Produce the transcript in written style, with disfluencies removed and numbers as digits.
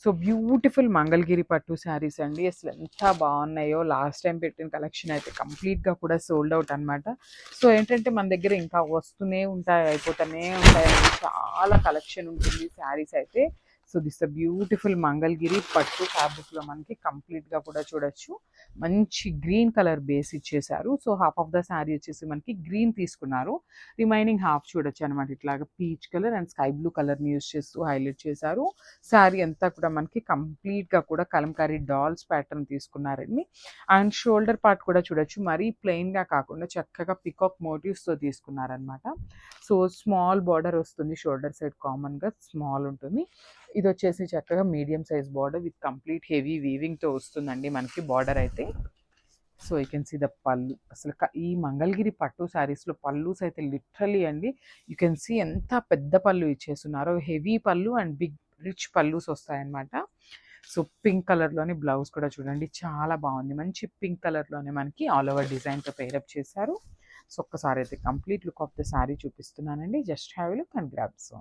So beautiful Mangalagiri పట్టు శారీస్ అండి. అసలు ఎంత బాగున్నాయో. లాస్ట్ టైం పెట్టిన కలెక్షన్ అయితే కంప్లీట్గా కూడా సోల్డ్ అవుట్ అనమాట. సో ఏంటంటే మన దగ్గర ఇంకా వస్తూనే ఉంటాయి, అయిపోతూనే ఉంటాయండి. చాలా కలెక్షన్ ఉంటుంది శారీస్ అయితే. సో దిస్ బ్యూటిఫుల్ మంగళగిరి పట్టు ఫ్యాబ్రిక్లో మనకి కంప్లీట్గా కూడా చూడొచ్చు. మంచి గ్రీన్ కలర్ బేస్ ఇచ్చేసారు. So half of the sari వచ్చేసి మనకి గ్రీన్ తీసుకున్నారు, రిమైనింగ్ హాఫ్ చూడొచ్చు అనమాట. ఇట్లాగా peach colour and sky blue కలర్ని యూస్ చేస్తూ హైలైట్ చేశారు. శారీ అంతా కూడా మనకి కంప్లీట్గా కూడా కలంకారీ డాల్స్ ప్యాటర్న్ తీసుకున్నారండి. అండ్ షోల్డర్ పార్ట్ కూడా చూడొచ్చు, మరీ ప్లెయిన్గా కాకుండా చక్కగా పికాక్ మోటివ్స్తో తీసుకున్నారనమాట. సో స్మాల్ బార్డర్ వస్తుంది, షోల్డర్ సైడ్ కామన్గా స్మాల్ ఉంటుంది. ఇది వచ్చేసి చక్కగా medium size border with complete heavy వీవింగ్తో వస్తుందండి మనకి బార్డర్ అయితే. So you can see the పళ్ళు. అసలు ఈ మంగళగిరి పట్టు శారీస్లో పళ్ళుస్ అయితే లిటరలీ అండి, యూ కెన్ సీ ఎంత పెద్ద పళ్ళు ఇచ్చేస్తున్నారో. హెవీ పళ్ళు అండ్ బిగ్ రిచ్ పళ్ళుస్ వస్తాయన్నమాట. సో పింక్ కలర్లోని బ్లౌజ్ కూడా చూడండి, చాలా బాగుంది. మంచి పింక్ కలర్లోనే మనకి ఆల్ ఓవర్ డిజైన్తో పేరప్ చేశారు. సో ఒక్కసారి అయితే complete look of the sari చూపిస్తున్నానండి. Just have look and grab so.